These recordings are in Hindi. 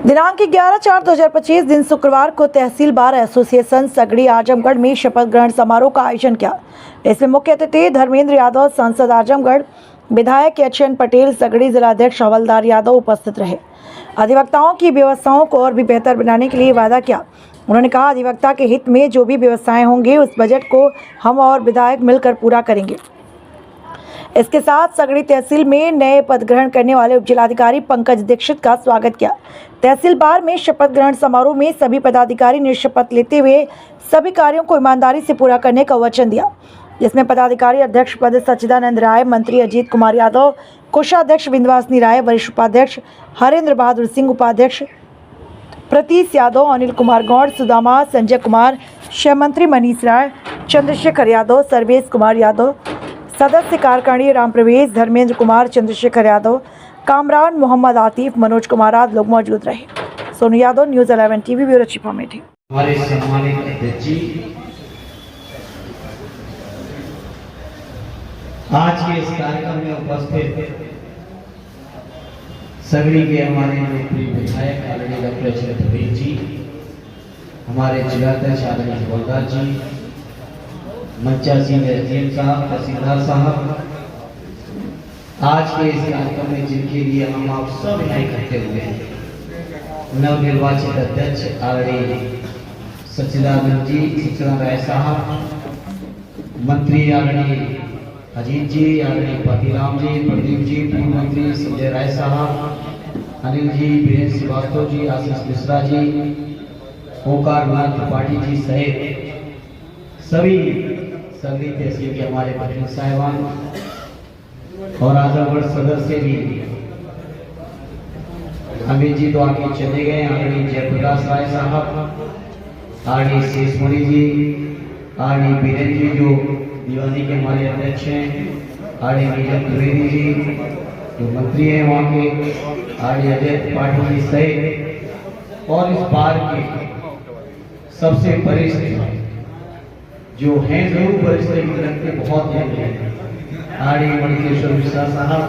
दिनांक 11/4/2025 दिन शुक्रवार को तहसील बार एसोसिएशन सगड़ी आजमगढ़ में शपथ ग्रहण समारोह का आयोजन किया। इसमें मुख्य अतिथि धर्मेंद्र यादव, सांसद आजमगढ़, विधायक एचएन पटेल, सगड़ी जिलाध्यक्ष हवलदार यादव उपस्थित रहे। अधिवक्ताओं की व्यवस्थाओं को और भी बेहतर बनाने के लिए वादा किया। उन्होंने कहा, अधिवक्ता के हित में जो भी व्यवस्थाएं होंगी उस बजट को हम और विधायक मिलकर पूरा करेंगे। इसके साथ सगड़ी तहसील में नए पद ग्रहण करने वाले उप जिलाधिकारी पंकज दीक्षित का स्वागत किया। तहसील बार में शपथ ग्रहण समारोह में सभी पदाधिकारी ने शपथ लेते हुए सभी कार्यों को ईमानदारी से पूरा करने का वचन दिया, जिसमें पदाधिकारी अध्यक्ष पद सच्चिदानंद राय, मंत्री अजीत कुमार यादव, कोषाध्यक्ष विंध्यवासिनी राय, वरिष्ठ उपाध्यक्ष हरेंद्र बहादुर सिंह, उपाध्यक्ष प्रतीश यादव, अनिल कुमार गौड़, सुदामा, संजय कुमार, शह मंत्री मनीष राय, चंद्रशेखर यादव, सर्वेश कुमार यादव, सदस्य कार्यकारिणी राम प्रवेश, धर्मेंद्र कुमार, चंद्रशेखर यादव, कामरान, मोहम्मद आतिफ, मनोज कुमार आदि लोग मौजूद रहे। Sonu Yadav, news 11 TV, bureau chief Amethi. हमारे सम्मानित अध्यक्ष जी, आज के इस कार्यक्रम में उपस्थित सगड़ी के हमारे लोकप्रिय विधायक आदरणीय डॉक्टर एचएन पटेल जी, हमारे जिलाध्यक्ष आदरणीय हवलदार जी, मंचासी एसडीएम साहब, तहसीलदार साहब, आज के इस कार्यक्रम में जिनके लिए हम आप सब यहाँ इकट्ठे हुए हैं, नवनिर्वाचित अध्यक्ष आदरणीय सच्चिदानंद जी, सच्चिदानंद राय साहब, मंत्री आदरणीय अजीत जी, आदरणीय पतिराम जी, प्रदीप जी, पूर्व मंत्री संजय राय साहब, अनिल जी, वीरेंद्र श्रीवास्तव जी, आशीष मिश्रा जी, ओंकार नाथ त्रिपाठी जी सहित सभी सगड़ी तहसील के हमारे प्रतिनिधि साहिबान और आजमगढ़ सदर से भी अमित जी तो आगे चले गए, आदरणीय जयप्रकाश राय साहब, आदरणीय शेषमणि जी, आदरणीय वीरेंद्र जी जो दीवानी के हमारे अध्यक्ष हैं, आदरणीय नीलम द्विवेदी जी जो मंत्री हैं वहाँ के, आदरणीय अजय त्रिपाठी जी सहित और इस बार के सबसे वरिष्ठ जो हैं जरूर वरिष्ठ लगते बहुत हैं, आदरणीय मणिकेश्वर मिश्रा साहब,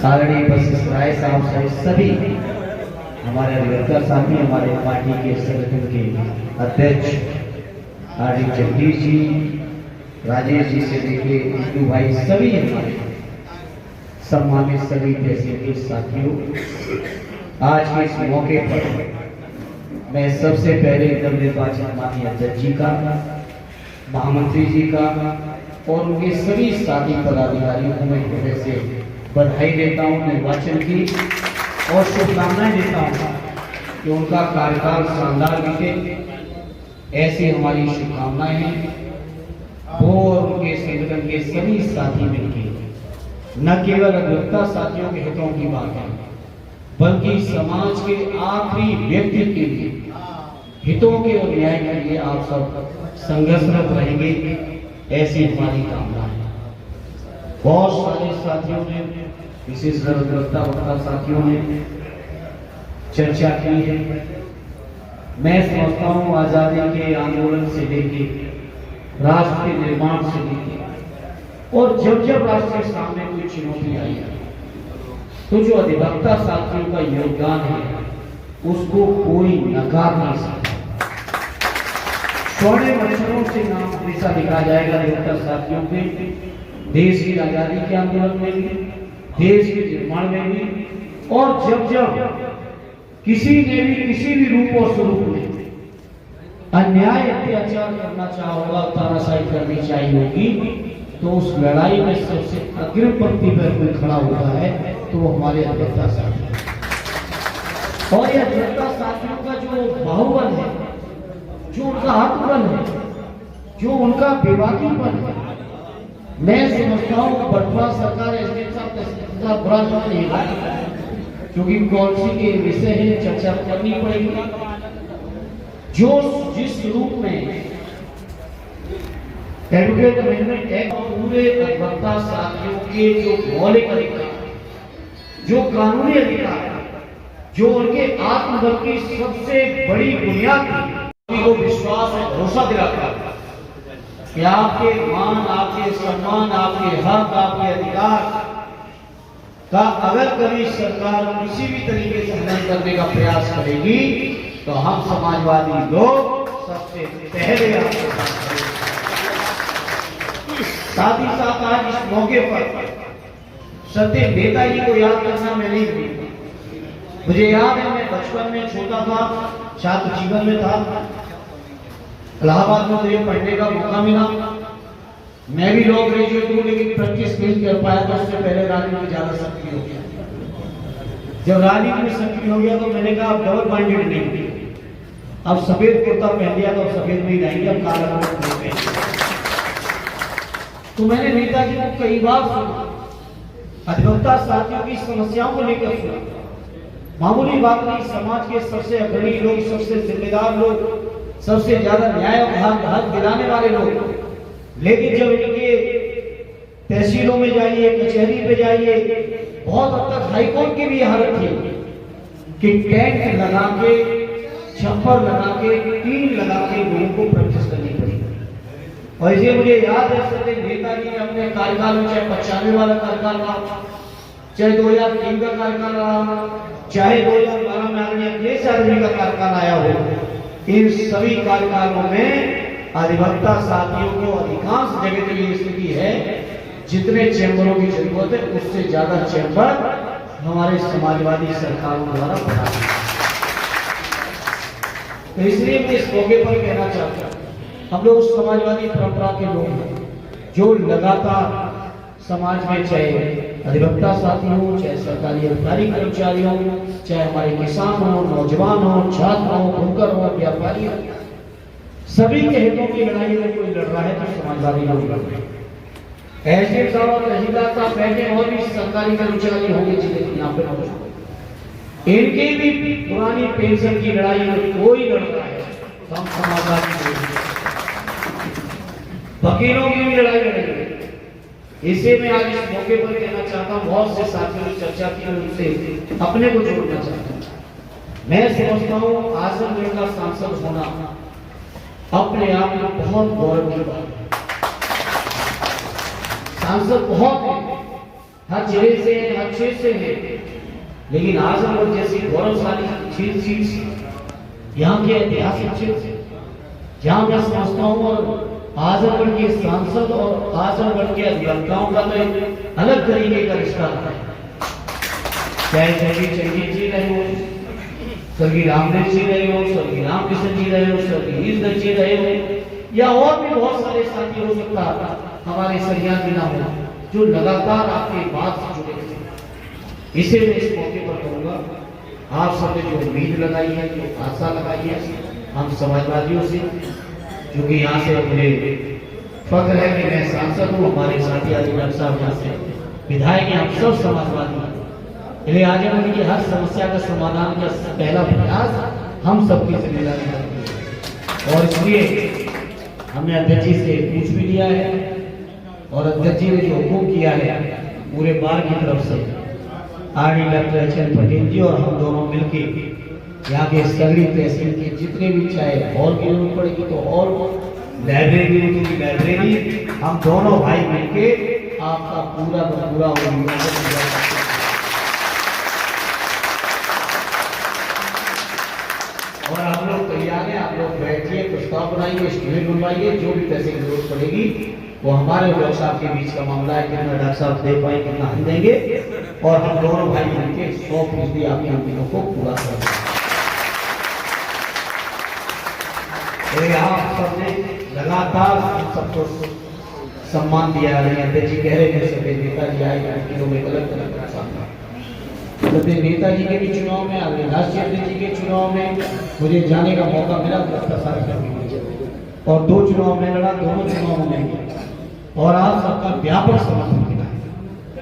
आदरणीय वशिष्ठ राय साहब सहित सभी हमारे अधिवक्ता साथी, हमारे पार्टी के संगठन के अध्यक्ष आदरणीय जगदीश जी, राजेश जी से लेके विष्णु भाई, सभी हमारे सम्मानित सभी तहसील के साथियों, आज के इस मौके पर मैं सबसे पहले नवनिर्वाचित माननीय अध्यक्ष जी का, महामंत्री जी का और उनके सभी साथी पदाधिकारियों को मैं हृदय से बधाई देता हूँ, निर्वाचन की और शुभकामनाएं देता हूँ कि उनका कार्यकाल शानदार बीते। ऐसी हमारी शुभकामनाएं हैं। वो और उनके संगठन के सभी साथी मिलकर न केवल अधिवक्ता साथियों के हितों की बात है, बल्कि समाज के आखिरी व्यक्ति के लिए हितों के और न्याय के लिए आप सब संघर्षरत रहेंगे, ऐसी हमारी कामना है। बहुत सारे साथियों ने, विशेषकर अधिवक्ता साथियों ने चर्चा की है। मैं समझता हूँ आजादी के आंदोलन से लेके राष्ट्र के निर्माण से लेके और जब जब राष्ट्र के सामने कोई चुनौती आई है तो जो अधिवक्ता साथियों का योगदान है उसको कोई नकार नहीं सकता। स्वर्णिम अक्षरों से नाम हमेशा लिखा जाएगा अधिवक्ता साथियों के, देश की आजादी के आंदोलन में भी, देश के निर्माण में भी, और जब जब किसी ने भी किसी भी रूप और स्वरूप में अन्याय अत्याचार करना चाहा होगा, तानाशाही करनी चाहिए होगी, तो उस लड़ाई में सबसे अग्रिम पंक्ति पर कोई खड़ा होता है तो वो हमारे अधिवक्ता साथी है। और यह अधिवक्ता साथियों का जो बाहुबल है, जो उनका हकबल है, जो उनका बेबाकीपन है, मैं समझता हूँ वर्तमान सरकार एसडीएम साहब बुरा नहीं है, क्योंकि कौन सी के विषय है चर्चा करनी पड़ेगी। जो जिस रूप में एडवोकेट अमेंडमेंट एक्ट पूरे अधिवक्ता साथियों के जो मौलिक अधिकार, जो कानूनी अधिकार, जो उनके आत्मबल की सबसे बड़ी बुनियाद को विश्वास और भरोसा दिलाता है कि आपके मान, आपके सम्मान, आपके हक, आपके अधिकार का अगर कभी सरकार किसी भी तरीके से हनन करने का प्रयास करेगी तो हम समाजवादी लोग सबसे पहले आपके साथ खड़े। साथ ही साथ आज इस मौके पर सत्य नेताजी को याद करना मैं नहीं भूलूंगा। मुझे याद है मैं बचपन में छोटा था, छात्र जीवन में था, इलाहाबाद में मुझे पढ़ने का मौका मिला। मैं भी लॉ ग्रेजुएट हूँ लेकिन प्रैक्टिस नहीं कर पाया तो उससे पहले राजनीति में ज्यादा सक्रिय हो गया। जब राजनीति में सक्रिय हो गया तो मैंने कहा अब डबल माइंडेड नहीं, अब सफेद कुर्ता पहन लिया तो सफेद नहीं रहेंगे, अब काला कुर्ता नहीं पहनेंगे। तो मैंने नेताजी को कई बार सुना, अधिवक्ता साथियों की समस्याओं को लेकर सुना। मामूली बात नहीं, समाज के सबसे अग्रणी लोग, सबसे जिम्मेदार लोग, सबसे ज्यादा न्याय और हक दिलाने वाले लोग, लेकिन जब इनके तहसीलों में जाइए, कचहरी पे जाइए, बहुत हद तक हाईकोर्ट की भी हालत थी कि टेंट लगा के, छप्पर लगा के, टीन लगा के लोगों को प्रैक्टिस करनी पड़ी। और इसे मुझे याद है सत्य नेताजी ने अपने कार्यकाल में, चाहे 95 वाला कार्यकाल रहा, चाहे 2003 का कार्यकाल रहा, चाहे 2012 में आदरणीय अखिलेश यादव जी का कार्यकाल आया हो, इन सभी कार्यकालों में अधिवक्ता साथियों को अधिकांश जगह तो ये स्थिति है जितने चैम्बरों की जरूरत है उससे ज्यादा चैम्बर हमारे समाजवादी सरकारों द्वारा बना। तो इसलिए मैं इस मौके पर कहना चाहता हूं, हम लोग उस समाजवादी परंपरा के लोग हैं जो लगातार समाज में, चाहे अधिवक्ता साथी हो, चाहे सरकारी अधिकारी कर्मचारी हो, चाहे हमारे किसान हो, नौजवान हो, छात्र हो, बुनकर हो, व्यापारी हो, सभी के हितों की लड़ाई में कोई लड़ रहा है तो समाजवादी लोग लड़ रहे हैं। ऐसे तहसीलदार साहब बैठे और भी सरकारी कर्मचारी होंगे जिले यहाँ पे मौजूद, इनकी भी पुरानी पेंशन की लड़ाई में कोई लड़ रहा है तो हम समाजवादी लोग, वकीलों की भी लड़ाई लड़ रही है। इसे मैं आज इस मौके पर कहना चाहता हूँ, बहुत से साथियों ने चर्चा की, उनसे अपने को जोड़ना चाहता हूँ। मैं समझता हूँ आजमगढ़ का सांसद होना अपने आप में बहुत गौरव की बात है। सांसद बहुत है, हर जिले से, हर क्षेत्र से है, लेकिन आजमगढ़ जैसी गौरवशाली सीट यहाँ के ऐतिहासिक क्षेत्र, जहाँ मैं समझता हूँ और आजमगढ़ के सांसद और आजमगढ़ के अधिवक्ताओं का तो एक अलग तरीके का रिश्ता है। चाहे चंद्रजीत जी रहे हो, स्वर्गीय रामदेव जी रहे हो, स्वर्गीय रामकृष्ण जी रहे हो, स्वर्गीय ईश्वर जी रहे हो, या और भी बहुत सारे साथी हो सकता हमारे सरिया बिना हो जो लगातार आपके बात से जुड़े थे। इसे मैं इस मौके पर कहूँगा, आप सबने जो उम्मीद लगाई है, जो आशा लगाई है हम समाजवादियों से, जो कि यहाँ से मुझे फख्र है कि मैं सांसद हूँ, हमारे साथी अधिकारी साहब यहाँ से विधायक हैं, हम सब समाजवादी हैं। इसलिए आजमगढ़ की हर समस्या का समाधान का पहला प्रयास हम सबकी जिम्मेदारी है। और इसलिए हमने अध्यक्ष जी से पूछ भी लिया है और अध्यक्ष जी ने जो हुक्म किया है पूरे बार की तरफ से, आरडी डॉक्टर एच.एन. पटेल जी और हम दोनों मिलकर यहाँ के सगड़ी तहसील के जितने भी, चाहे हॉल की जरूरत पड़ेगी तो हॉल, लाइब्रेरी की लाइब्रेरी, हम दोनों भाई मिलके आपका पूरा का पूरा और आप लोग तैयार हैं, आप लोग बैठिए, प्रस्ताव बनाइए, स्टूडेंट बनवाइए, जो भी पैसे की जरूरत पड़ेगी वो हमारे डॉक्टर साहब के बीच का मामला है, कितना डॉक्टर साहब दे पाए कितना हम देंगे, और हम दोनों भाई मिलकर 100% आपकी उम्मीदों को पूरा कर देंगे। आप सबने लगातार हम सबको सम्मान दिया है। अध्यक्ष जी कह रहे थे सभी नेताजी आए किलो में गलत सामना, नेताजी के भी चुनाव में, राष्ट्रीय अध्यक्ष जी के चुनाव में मुझे जाने का मौका मिला और 2 चुनाव में लड़ा, दोनों चुनावों में, और आप सबका व्यापक समर्थन मिला।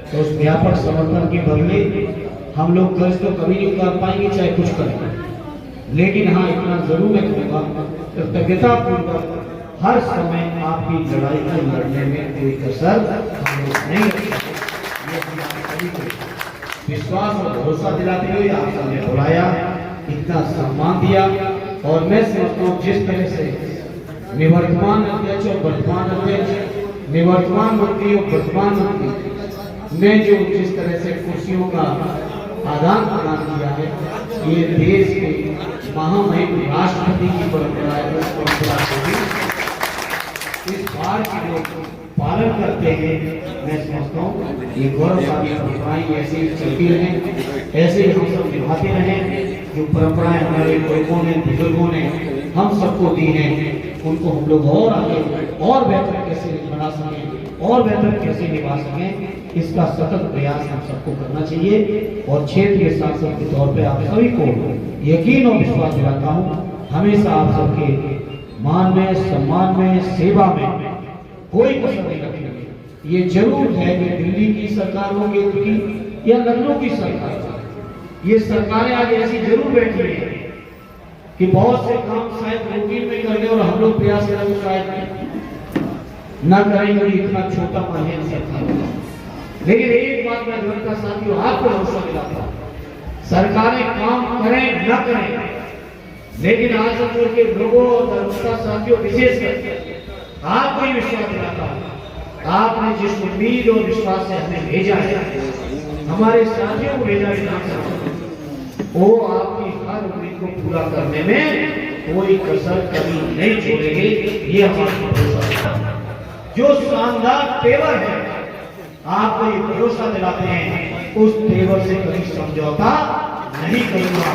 तो उस व्यापक समर्थन के बदले हम लोग कर्ज तो कभी नहीं उतार पाएंगे चाहे कुछ करें, लेकिन हाँ इतना जरूर मैं कहूँगा कृतज्ञता पूर्वक हर समय आपकी लड़ाई को लड़ने में कोई कसर नहीं रखेंगे। विश्वास और भरोसा दिलाते हुए आप सबने बुलाया, इतना सम्मान दिया, और मैं समझता हूँ जिस तरह से निवर्तमान अध्यक्ष और वर्तमान अध्यक्ष, निवर्तमान मंत्री और वर्तमान मंत्री ने जो जिस तरह से कुर्सियों का आदान प्रदान किया है, ये देश के महामहिम राष्ट्रपति की परंपरा है। उस परंपरा को भी इस बार की लोग पालन करते हैं। मैं समझता हूँ ये गौरवशाली परंपराएं ऐसे ही चलती रहें, ऐसे ही हम सब निभाते रहें। जो परंपराएं हमारे लोगों ने, बुजुर्गों ने हम सबको दी हैं, उनको हम लोग और आगे और बेहतर कैसे बना सकें और बेहतर कैसे निभा सकें, इसका सतत प्रयास हम सबको करना चाहिए। और क्षेत्रीय सांसद के तौर पे आप सभी को यकीन और विश्वास दिलाता हूँ, हमेशा आप सबके मान में, सम्मान में, सेवा में कोई कसर नहीं रखेंगे। ये जरूर है कि दिल्ली की सरकार हो, केंद्र की या लखनऊ की सरकार, ये सरकारें आज ऐसी जरूर बैठी है कि बहुत से काम शायद रूटीन में कर ले और हम लोग प्रयास करें शायद न करेंगे, इतना छोटा माध्यम सरकार। लेकिन एक बात मैं जनता साथियों आपको भरोसा दिलाता हूं, सरकारें काम करें न करें, लेकिन आजमगढ़ के लोगों और जनता साथियों विशेषकर आपको ही विश्वास दिलाता हूं, आपने जिस उम्मीद और विश्वास से हमें भेजा है, हमारे साथियों को भेजा है, वो आपकी हर उम्मीद को पूरा करने में कोई कसर कमी नहीं छोड़ेंगे। ये हमारा भरोसा है। जो शानदार तेवर है, आपको ये भरोसा दिलाते हैं, उस तेवर से कभी समझौता नहीं करूंगा।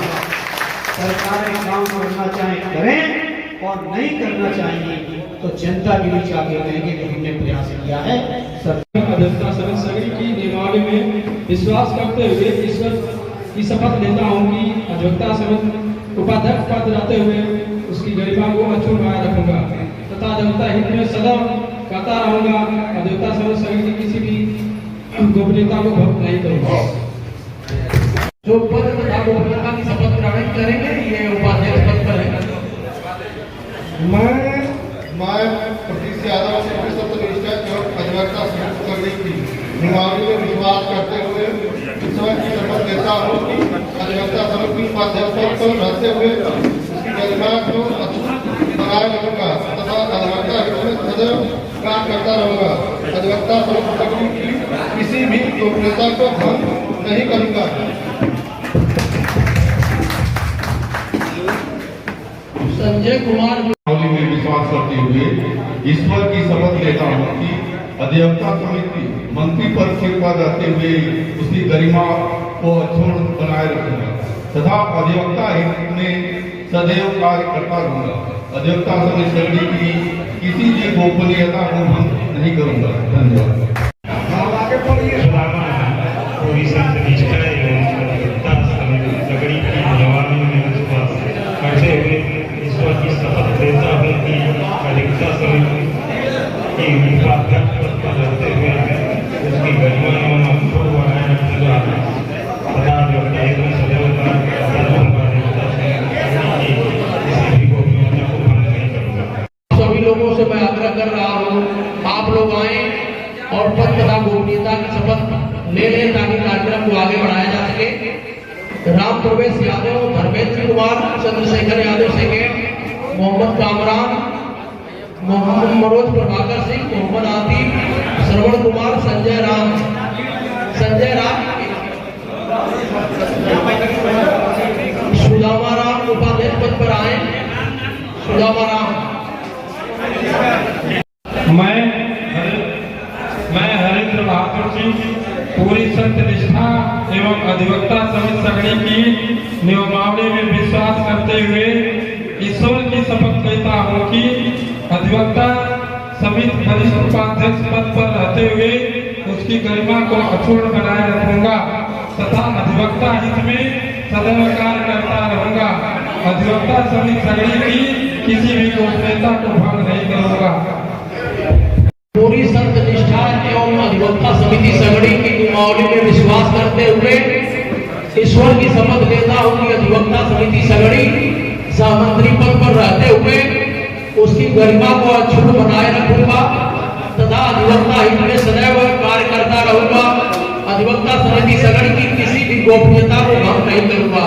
सरकारें काम करना चाहे करें और नहीं करना चाहिए तो जनता के बीच आके कहेंगे कि हमने प्रयास किया है। अध्यक्षता समिति सगड़ी की नियमावली में विश्वास करते हुए ईश्वर की शपथ लेता हूँ कि अध्यक्षता समिति उपाध्यक्ष पद रहते हुए उसकी गरिमा को अक्षुण्ण बनाए रखूंगा तथा जनता हित में सदैव करता रहूंगा। अध्यक्षता समिति सगड़ी की किसी भी गोपनीयता को भंग नहीं करूंगा। जो पद तथा गोपनीयता की शपथ ग्रहण करेंगे ये उपाध्यक्ष पद पर है। मैं प्रतीश यादव सत्यनिष्ठा एवं अधिवक्ता समिति सगड़ी की नियमावली में विश्वास करते हुए ईश्वर की शपथ लेता हूँ कि अधिवक्ता समिति की उपाध्यक्ष पद पर रहते हुए उसकी गरिमा को अक्षुण्ण बनाए रखूंगा तथा अधिवक्ता हित में सदैव काम करता रहूंगा। अधिवक्ता समिति सगड़ी की किसी भी गोपनीयता को भंग नहीं करूंगा। संजय कुमार में विश्वास करते हुए ईश्वर की शपथ लेता हूँ कि अधिवक्ता समिति मंत्री पद के पद रहते हुए उसकी गरिमा को अक्षुण्ण बनाए रखूंगा तथा अधिवक्ता हित में सदैव कार्य करता रहूंगा। अधिवक्ता समिति सगड़ी की किसी भी गोपनीयता को भंग नहीं करूंगा। धन्यवाद। पूरी सत्यनिष्ठा एवं अधिवक्ता समिति सगड़ी की नियमावली में विश्वास करते हुए ईश्वर की शपथ लेता हूँ कि अधिवक्ता समिति की उपाध्यक्ष पद पर रहते हुए उसकी गरिमा एवं अक्षुण्ण बनाए रखूंगा तथा अधिवक्ता हित में सदैव कार्य करता रहूंगा। अधिवक्ता समिति किसी भी गोपनीयता को भंग नहीं करूंगा। सभी लोगों से मैं आग्रह कर रहा हूँ, आप लोग आए और पद तथा गोपनीयता की शपथ ले लें ताकि कार्यक्रम को आगे बढ़ाया जा सके। राम प्रवेश यादव, धर्मेंद्र कुमार, चंद्रशेखर यादव सेकेंड, मोहम्मद कामरान, मोहम्मद मनोज प्रभाकर सिंह, मोहम्मद आतिफ, श्रवण कुमार, संजय राम, सुदामा राम उपाध्यक्ष पद पर आए। सुदामा राम। मैं हरेंद्र बहादुर सिंह पूरी सत्यनिष्ठा एवं अधिवक्ता समिति सगड़ी की नियमावली में विश्वास करते हुए ईश्वर की शपथ लेता हूँ कि अधिवक्ता समिति वरिष्ठ उपाध्यक्ष पद पर रहते हुए उसकी गरिमा को अक्षुण्ण बनाए रखूंगा तथा अधिवक्ता हित में सदैव कार्य करता रहूंगा। अधिवक्ता समिति सगड़ी की किसी भी गोपनीयता को भंग नहीं करूंगा। पूरी सत्यनिष्ठा एवं अधिवक्ता समिति सगड़ी की नियमावली में विश्वास करते हुए ईश्वर की शपथ लेता हूँ कि अधिवक्ता समिति सगड़ी सहमंत्री पद पर रहते हुए उसकी गरिमा को अक्षुण्ण बनाए रखूंगा तथा अधिवक्ता हित में सदैव कार्य करता रहूंगा। अधिवक्ता समिति सगड़ी की किसी भी गोपनीयता को भंग नहीं करूंगा।